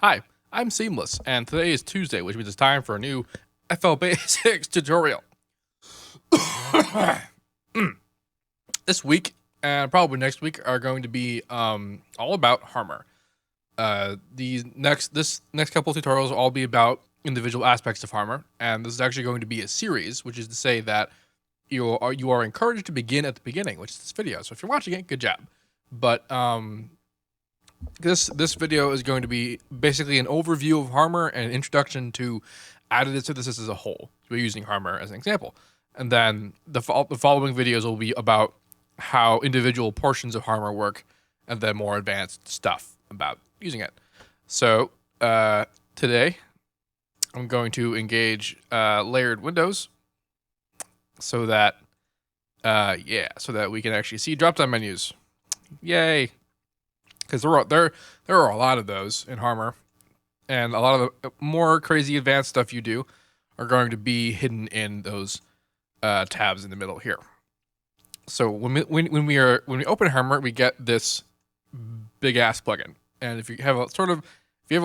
Hi, I'm Seamless, and today is Tuesday, which means it's time for a new FL Basics tutorial. This week, and probably next week, are going to be all about Harmor. This next couple of tutorials will all be about individual aspects of Harmor, and this is actually going to be a series, which is to say that you are encouraged to begin at the beginning, which is this video. So if you're watching it, good job. But this video is going to be basically an overview of Harmor and an introduction to additive synthesis as a whole. So we're using Harmor as an example. And then the following videos will be about how individual portions of Harmor work and then more advanced stuff about using it. So today I'm going to engage layered windows so that we can actually see drop-down menus. Yay! Because there are a lot of those in Harmor, and a lot of the more crazy advanced stuff you do are going to be hidden in those tabs in the middle here. So when we open Harmor, we get this big ass plugin, and if you have a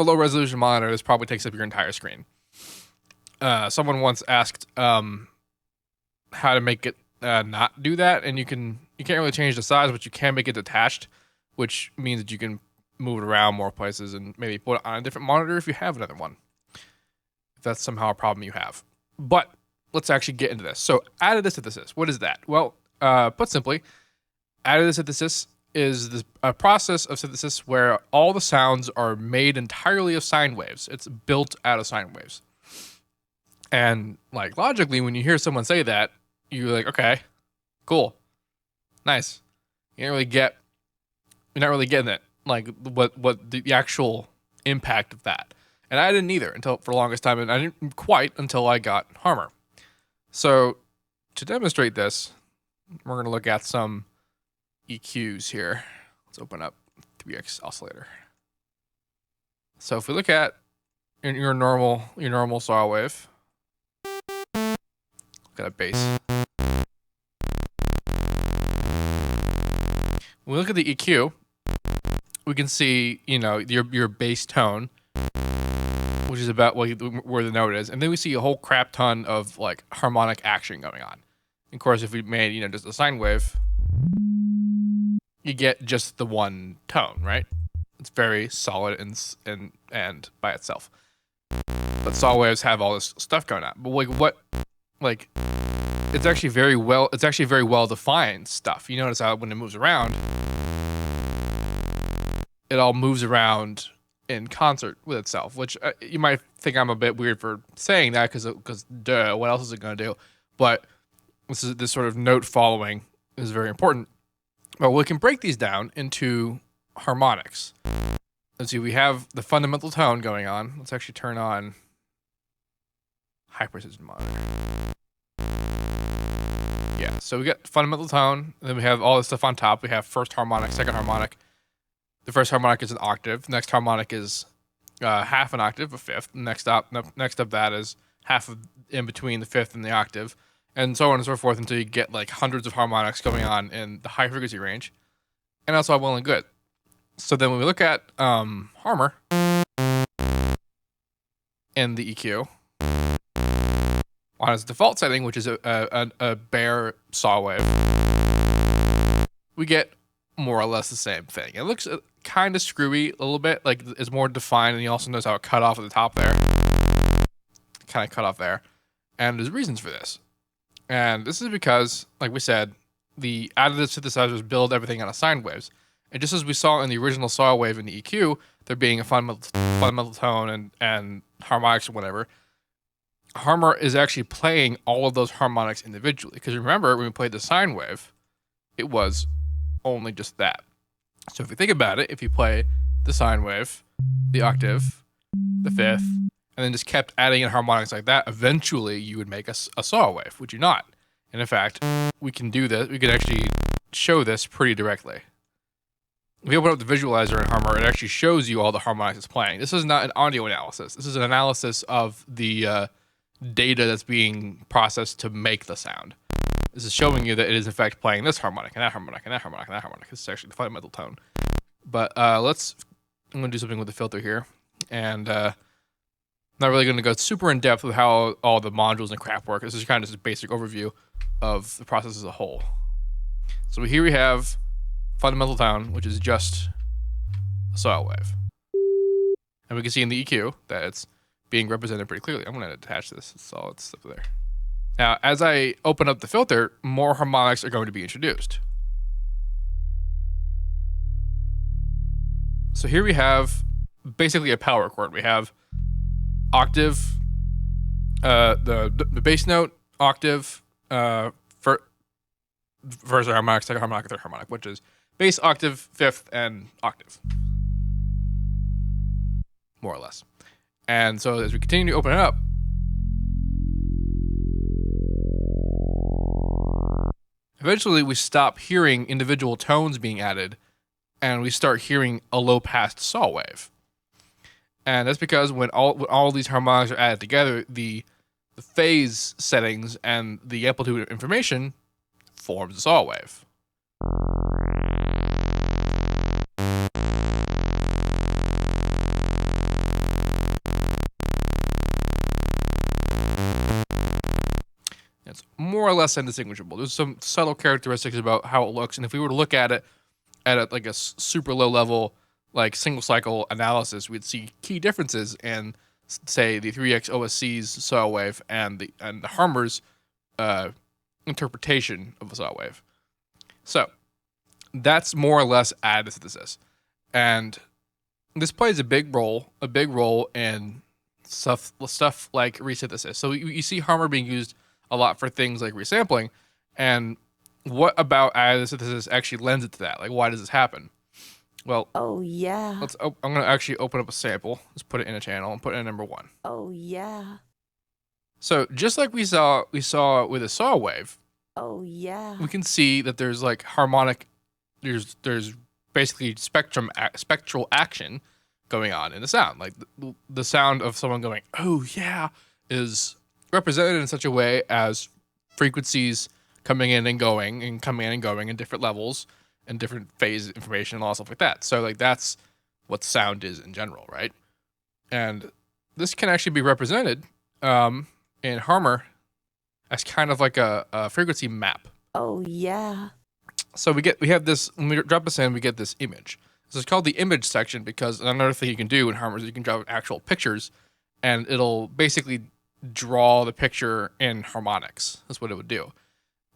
low resolution monitor, this probably takes up your entire screen. Someone once asked how to make it not do that, and you can't really change the size, but you can make it detached, which means that you can move it around more places and maybe put it on a different monitor if you have another one. If that's somehow a problem you have. But let's actually get into this. So additive synthesis, what is that? Well, put simply, additive synthesis is a process of synthesis where all the sounds are made entirely of sine waves. It's built out of sine waves. And like logically, when you hear someone say that, you're like, okay, cool, nice. You're not really getting it, like what the actual impact of that. And I didn't either for the longest time, and I didn't quite until I got Harmor. So to demonstrate this, we're going to look at some EQs here. Let's open up 3x oscillator. So if we look at your normal saw wave, look at a bass. When we look at the EQ, we can see, your bass tone, which is about where the note is, and then we see a whole crap ton of like harmonic action going on. Of course, if we made just a sine wave, you get just the one tone, right? It's very solid and by itself. But saw waves have all this stuff going on. But it's actually very well defined stuff. You notice how when it moves around, it all moves around in concert with itself, which you might think I'm a bit weird for saying that because duh, what else is it going to do? But this sort of note following is very important. But we can break these down into harmonics. Let's see, we have the fundamental tone going on. Let's actually turn on high precision monitor. Yeah, so we got fundamental tone, and then we have all this stuff on top. We have first harmonic, second harmonic. The first harmonic is an octave. The next harmonic is half an octave, a fifth. Next up that is half of in between the fifth and the octave, and so on and so forth until you get like hundreds of harmonics going on in the high frequency range, and that's all well and good. So then when we look at Harmor and the EQ on its default setting, which is a bare saw wave, we get more or less the same thing. It looks kind of screwy a little bit, like it's more defined, and you also notice how it cut off at the top there. Kind of cut off there. And there's reasons for this. And this is because, like we said, the additive synthesizers build everything out of sine waves. And just as we saw in the original saw wave in the EQ, there being a fundamental tone and harmonics or whatever, Harmor is actually playing all of those harmonics individually. Because remember, when we played the sine wave, it was only just that. So if you think about it, if you play the sine wave, the octave, the fifth, and then just kept adding in harmonics like that, eventually you would make a saw wave, would you not? And in fact, we can do this. We can actually show this pretty directly. If you open up the visualizer in Harmor, it actually shows you all the harmonics it's playing. This is not an audio analysis. This is an analysis of the data that's being processed to make the sound. This is showing you that it is in fact playing this harmonic and that harmonic and that harmonic and that harmonic. This is actually the fundamental tone. But I'm going to do something with the filter here. And not really going to go super in depth with how all the modules and crap work. This is kind of just a basic overview of the process as a whole. So here we have fundamental tone, which is just a soil wave. And we can see in the EQ that it's being represented pretty clearly. I'm going to attach this. It's all it's stuff there. Now, as I open up the filter, more harmonics are going to be introduced. So here we have basically a power chord. We have octave, the bass note, octave, first harmonic, second harmonic, third harmonic, which is bass, octave, fifth, and octave, more or less. And so as we continue to open it up, eventually we stop hearing individual tones being added, and we start hearing a low-passed saw wave. And that's because when all these harmonics are added together, the phase settings and the amplitude information forms a saw wave. It's more or less indistinguishable. There's some subtle characteristics about how it looks, and if we were to look at it at like a super low level, like single cycle analysis, we'd see key differences in, say, the 3x OSC's saw wave and the Harmor's interpretation of a saw wave. So that's more or less additive synthesis, and this plays a big role in stuff like resynthesis. So you see Harmor being used a lot for things like resampling, and what about additive synthesis actually lends it to that? Like, why does this happen? Well, oh yeah. I'm gonna actually open up a sample. Let's put it in a channel and put it in number 1. Oh yeah. So just like we saw with a saw wave. Oh yeah. We can see that there's like harmonic. There's basically spectral action going on in the sound. Like the sound of someone going, "Oh yeah," is represented in such a way as frequencies coming in and going in different levels and different phase information and all stuff like that. So like that's what sound is in general, right? And this can actually be represented in Harmor as kind of like a frequency map. Oh yeah. So we have this, when we drop this in, we get this image. So it's called the image section because another thing you can do in Harmor is you can drop actual pictures, and it'll basically draw the picture in harmonics. That's what it would do.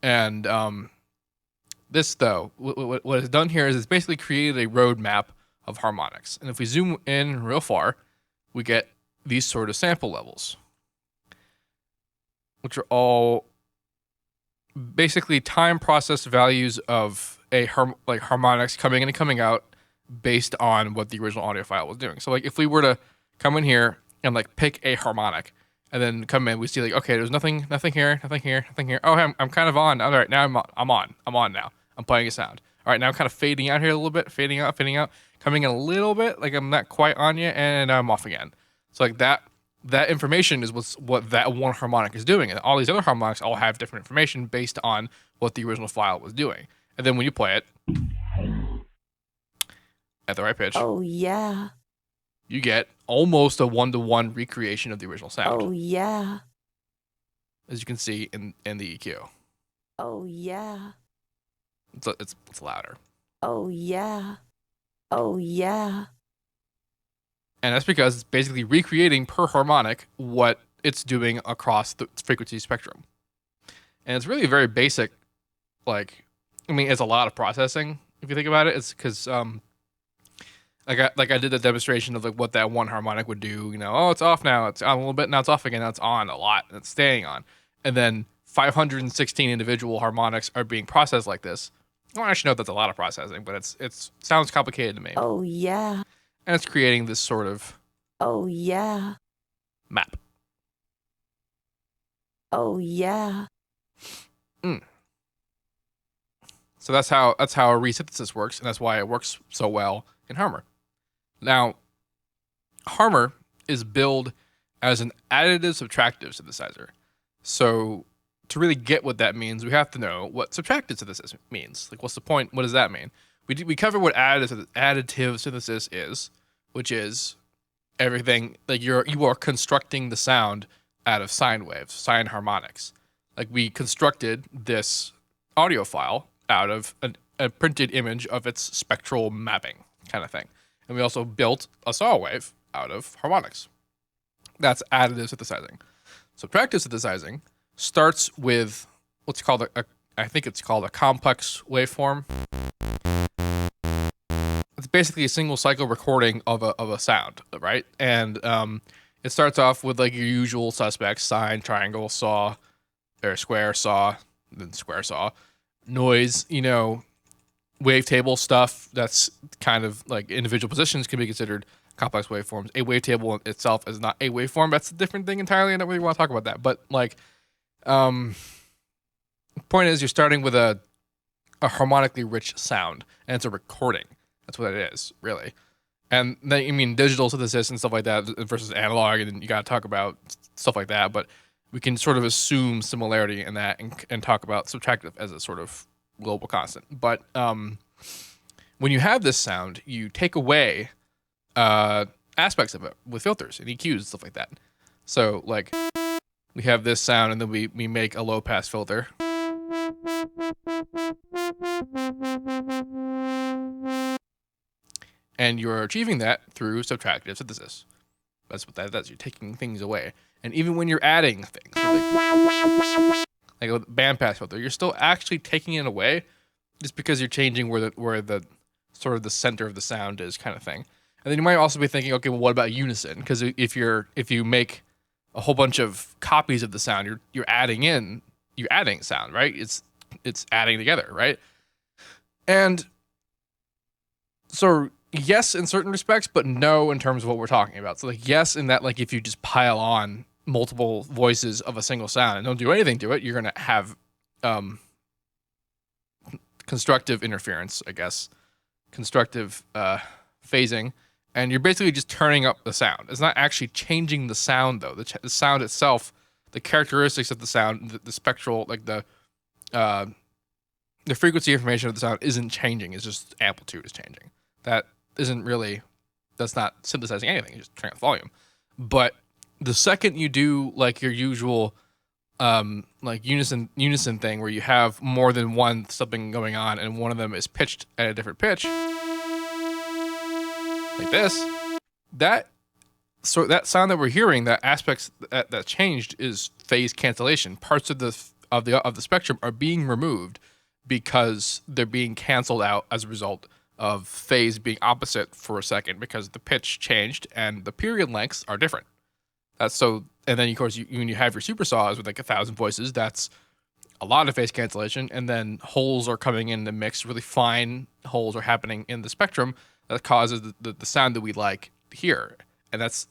And this, though, what it's done here is it's basically created a roadmap of harmonics. And if we zoom in real far, we get these sort of sample levels, which are all basically time process values of like harmonics coming in and coming out based on what the original audio file was doing. So like if we were to come in here and like pick a harmonic and then come in, we see like, okay, there's nothing here. Oh, I'm kind of on. All right, now I'm on now. I'm playing a sound. All right, now I'm kind of fading out here a little bit, fading out, coming in a little bit, like I'm not quite on yet, and I'm off again. So like that information is what that one harmonic is doing, and all these other harmonics all have different information based on what the original file was doing. And then when you play it at the right pitch, oh yeah, you get almost a 1-to-1 recreation of the original sound. Oh yeah. As you can see in the EQ. Oh yeah. It's louder. Oh yeah. Oh yeah. And that's because it's basically recreating per harmonic what it's doing across the frequency spectrum. And it's really very basic. Like, I mean, it's a lot of processing if you think about it. It's because like I did a demonstration of like what that one harmonic would do. You know, oh, it's off now. It's on a little bit. Now it's off again. Now it's on a lot. And it's staying on. And then 516 individual harmonics are being processed like this. I don't actually know if that's a lot of processing, but it sounds complicated to me. Oh yeah. And it's creating this sort of oh yeah map. Oh yeah. So that's how a resynthesis works, and that's why it works so well in Harmor. Now, Harmor is billed as an additive subtractive synthesizer. So to really get what that means, we have to know what subtractive synthesis means. Like, what's the point? What does that mean? We cover what additive synthesis is, which is everything, like you are constructing the sound out of sine waves, sine harmonics. Like we constructed this audio file out of a printed image of its spectral mapping kind of thing. And we also built a saw wave out of harmonics. That's additive synthesizing. Subtractive synthesizing starts with what's called I think it's called a complex waveform. It's basically a single cycle recording of a sound, right? And it starts off with like your usual suspects: sine, triangle, saw, or square, saw, then square saw, noise, wavetable stuff that's kind of like individual positions can be considered complex waveforms. A wavetable itself is not a waveform. That's a different thing entirely. I don't really want to talk about that. But like, point is, you're starting with a harmonically rich sound, and it's a recording. That's what it is, really. And then, digital synthesis and stuff like that versus analog, and you got to talk about stuff like that. But we can sort of assume similarity in that and talk about subtractive as a sort of global constant. But when you have this sound, you take away aspects of it with filters and EQs and stuff like that. So like we have this sound, and then we make a low pass filter. And you're achieving that through subtractive synthesis. That's what that does. You're taking things away. And even when you're adding things, like a bandpass filter, you're still actually taking it away just because you're changing where the sort of the center of the sound is, kind of thing. And then you might also be thinking, okay, well, what about unison? Because if you make a whole bunch of copies of the sound, you're adding sound, right? It's adding together, right? And so yes, in certain respects, but no in terms of what we're talking about. So like yes, in that like if you just pile on multiple voices of a single sound and don't do anything to it, you're gonna have constructive interference, I guess, constructive phasing, and you're basically just turning up the sound. It's not actually changing the sound though. The sound itself, the characteristics of the sound, the spectral, like the frequency information of the sound isn't changing. It's just amplitude is changing. That's not synthesizing anything. You just turn up the volume. But the second you do like your usual like unison thing where you have more than one something going on and one of them is pitched at a different pitch, like this, that sound that we're hearing, that aspects that changed is phase cancellation. Parts of the spectrum are being removed because they're being canceled out as a result of phase being opposite for a second because the pitch changed and the period lengths are different. That's so, and then of course when you have your super saws with like 1,000 voices, that's a lot of phase cancellation, and then holes are coming in the mix. Really fine holes are happening in the spectrum that causes the sound that we like to hear, and that's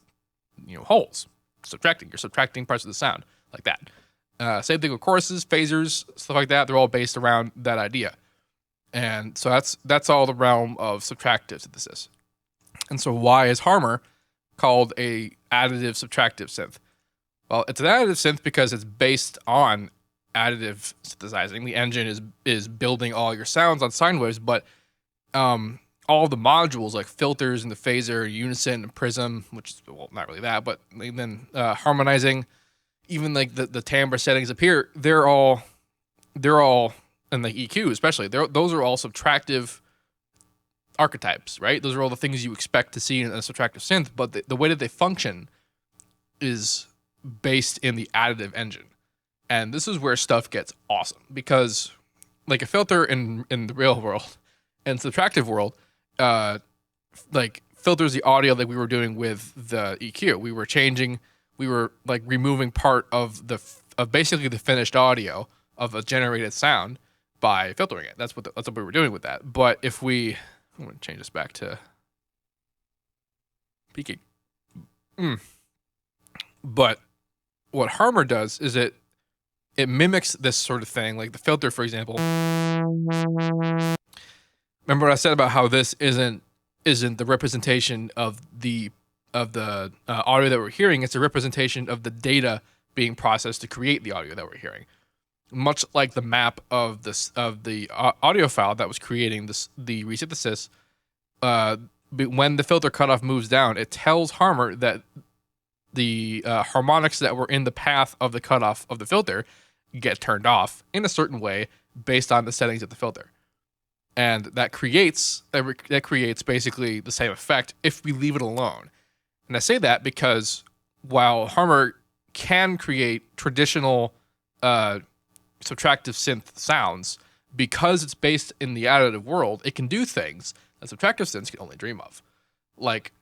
holes. You're subtracting parts of the sound like that. Same thing with choruses, phasers, stuff like that. They're all based around that idea. And so that's all the realm of subtractive synthesis. And so why is Harmor called a additive subtractive synth? Well, it's an additive synth because it's based on additive synthesizing. The engine is building all your sounds on sine waves, but all the modules like filters and the phaser, unison, and prism, which is, well, not really that, but then harmonizing, even like the timbre settings up here, they're all and the EQ especially, those are all subtractive archetypes, right? Those are all the things you expect to see in a subtractive synth, but the way that they function is based in the additive engine. And this is where stuff gets awesome, because like a filter in the real world and subtractive world, like filters the audio like we were doing with the EQ. We were like removing part of basically the finished audio of a generated sound by filtering it. That's what we were doing with that. But I'm going to change this back to peaking. But what Harmor does is it mimics this sort of thing, like the filter, for example. Remember what I said about how this isn't the representation of the audio that we're hearing? It's a representation of the data being processed to create the audio that we're hearing. Much like the map of the audio file that was creating the resynthesis, when the filter cutoff moves down, it tells Harmor that the harmonics that were in the path of the cutoff of the filter get turned off in a certain way based on the settings of the filter. And that creates basically the same effect if we leave it alone. And I say that because while Harmor can create traditional subtractive synth sounds, because it's based in the additive world, it can do things that subtractive synths can only dream of. Like,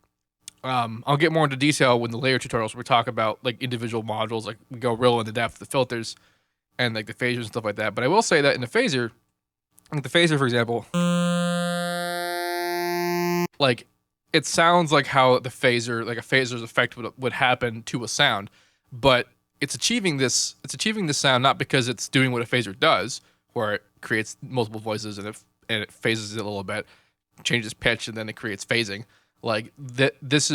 I'll get more into detail when the layer tutorials where we talk about like individual modules, like we go real into depth, the filters and like the phasers and stuff like that. But I will say that in the phaser, like the phaser, for example, like it sounds like how the phaser, like a phaser's effect would happen to a sound, but it's achieving this sound not because it's doing what a phaser does, where it creates multiple voices and it phases it a little bit, changes pitch, and then it creates phasing. Like this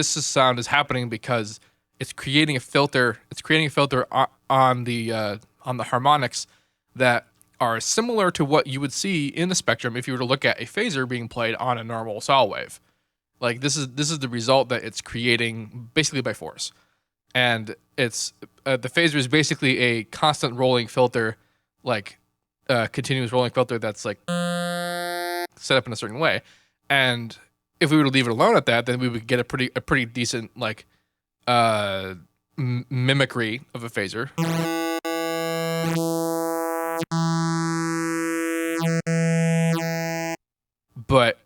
sound is happening because it's creating a filter. It's creating a filter on the harmonics that are similar to what you would see in the spectrum if you were to look at a phaser being played on a normal saw wave. Like this is the result that it's creating basically by force, and it's the phaser is basically a constant rolling filter, like continuous rolling filter that's like set up in a certain way, and if we were to leave it alone at that, then we would get a pretty decent like mimicry of a phaser. But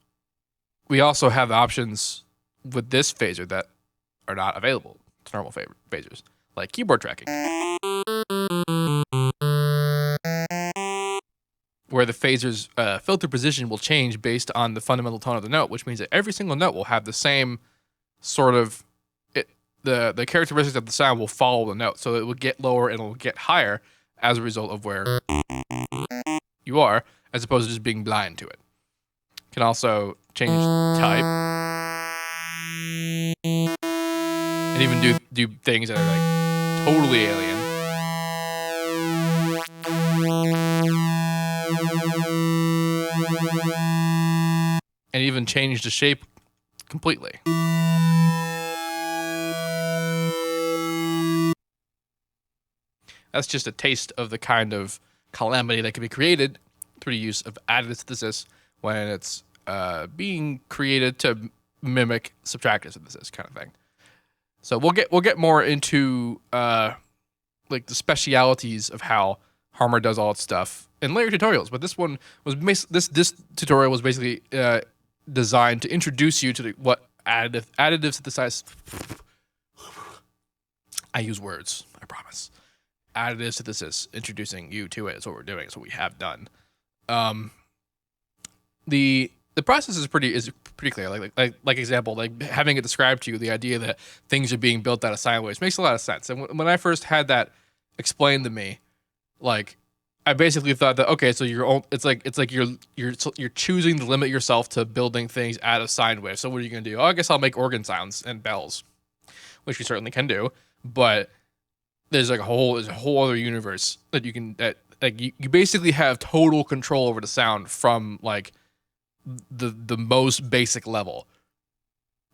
we also have options with this phaser that are not available to normal phasers, like keyboard tracking, where the phaser's filter position will change based on the fundamental tone of the note, which means that every single note will have the same sort of the characteristics of the sound will follow the note, so it will get lower and it will get higher as a result of where you are, as opposed to just being blind to it. Can also change type and even do things that are like totally alien. And even change the shape completely. That's just a taste of the kind of calamity that can be created through the use of additive synthesis when it's being created to mimic subtractive synthesis kind of thing. So we'll get more into like the specialities of how Harmor does all its stuff in later tutorials, but this one was this tutorial was basically designed to introduce you to what additive synthesis. I use words, I promise. Additive synthesis, introducing you to it is what we're doing. It's what we have done. The process is pretty clear. Like example, like having it described to you, the idea that things are being built out of sine waves makes a lot of sense. And when I first had that explained to me, like I basically thought that okay, so it's like you're choosing to limit yourself to building things out of sine waves. So what are you gonna do? Oh, I guess I'll make organ sounds and bells, which you certainly can do, but there's a whole other universe that you can you basically have total control over the sound from like the most basic level,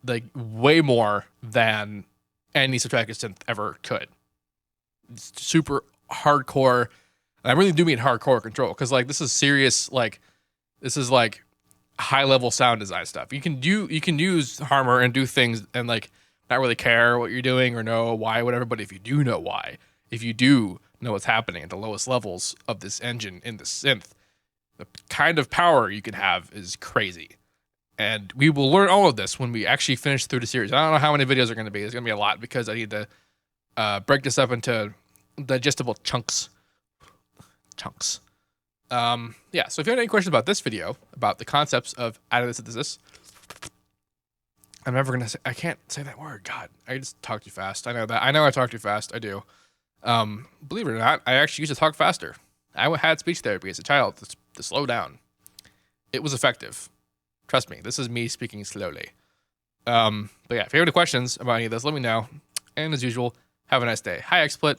like way more than any subtractive synth ever could. It's super hardcore. And I really do mean hardcore control, because like this is serious, like this is like high level sound design stuff. You can use Harmor and do things and like not really care what you're doing or know why, whatever. But if you do know why, if you do know what's happening at the lowest levels of this engine in the synth, the kind of power you can have is crazy. And we will learn all of this when we actually finish through the series. I don't know how many videos are going to be. There's going to be a lot because I need to break this up into digestible chunks. Yeah, so if you have any questions about this video, about the concepts of additive synthesis, I'm never gonna say, I can't say that word. God, I just talk too fast. I know that. I know I talk too fast. I do. Believe it or not, I actually used to talk faster. I had speech therapy as a child to slow down. It was effective. Trust me, this is me speaking slowly. But yeah, if you have any questions about any of this, let me know. And as usual, have a nice day. Hi, XSplit.